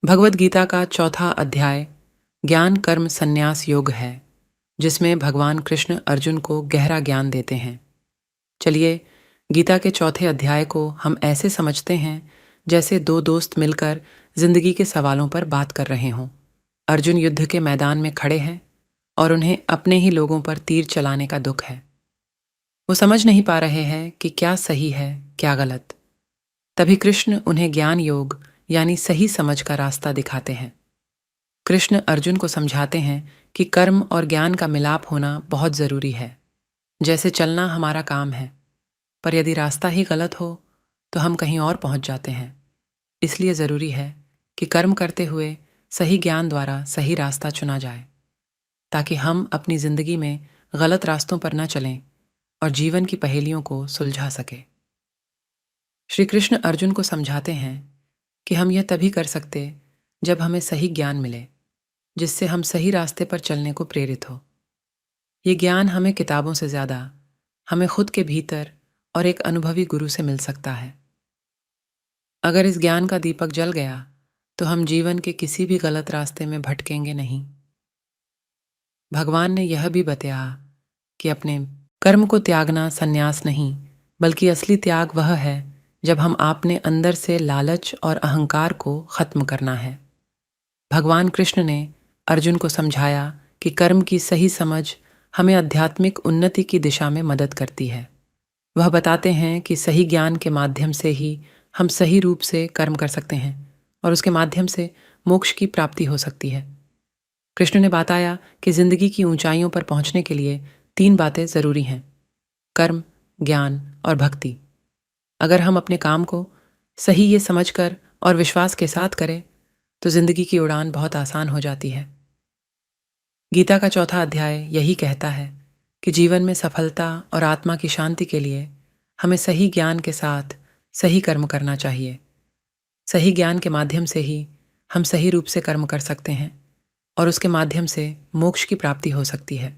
भगवद गीता का चौथा अध्याय ज्ञान कर्म संन्यास योग है, जिसमें भगवान कृष्ण अर्जुन को गहरा ज्ञान देते हैं। चलिए, गीता के चौथे अध्याय को हम ऐसे समझते हैं जैसे दो दोस्त मिलकर जिंदगी के सवालों पर बात कर रहे हों। अर्जुन युद्ध के मैदान में खड़े हैं और उन्हें अपने ही लोगों पर तीर चलाने का दुख है। वो समझ नहीं पा रहे हैं कि क्या सही है, क्या गलत। तभी कृष्ण उन्हें ज्ञान योग यानी सही समझ का रास्ता दिखाते हैं। कृष्ण अर्जुन को समझाते हैं कि कर्म और ज्ञान का मिलाप होना बहुत जरूरी है। जैसे चलना हमारा काम है, पर यदि रास्ता ही गलत हो तो हम कहीं और पहुंच जाते हैं। इसलिए जरूरी है कि कर्म करते हुए सही ज्ञान द्वारा सही रास्ता चुना जाए, ताकि हम अपनी जिंदगी में गलत रास्तों पर न चलें और जीवन की पहेलियों को सुलझा सके। श्री कृष्ण अर्जुन को समझाते हैं कि हम यह तभी कर सकते जब हमें सही ज्ञान मिले, जिससे हम सही रास्ते पर चलने को प्रेरित हो। ये ज्ञान हमें किताबों से ज़्यादा हमें खुद के भीतर और एक अनुभवी गुरु से मिल सकता है। अगर इस ज्ञान का दीपक जल गया तो हम जीवन के किसी भी गलत रास्ते में भटकेंगे नहीं। भगवान ने यह भी बताया कि अपने कर्म को त्यागना संन्यास नहीं, बल्कि असली त्याग वह है जब हम अपने अंदर से लालच और अहंकार को खत्म करना है। भगवान कृष्ण ने अर्जुन को समझाया कि कर्म की सही समझ हमें आध्यात्मिक उन्नति की दिशा में मदद करती है। वह बताते हैं कि सही ज्ञान के माध्यम से ही हम सही रूप से कर्म कर सकते हैं और उसके माध्यम से मोक्ष की प्राप्ति हो सकती है। कृष्ण ने बताया कि जिंदगी की ऊंचाइयों पर पहुंचने के लिए 3 बातें जरूरी हैं: कर्म, ज्ञान और भक्ति। अगर हम अपने काम को सही ये समझकर और विश्वास के साथ करें तो जिंदगी की उड़ान बहुत आसान हो जाती है। गीता का चौथा अध्याय यही कहता है कि जीवन में सफलता और आत्मा की शांति के लिए हमें सही ज्ञान के साथ सही कर्म करना चाहिए। सही ज्ञान के माध्यम से ही हम सही रूप से कर्म कर सकते हैं और उसके माध्यम से मोक्ष की प्राप्ति हो सकती है।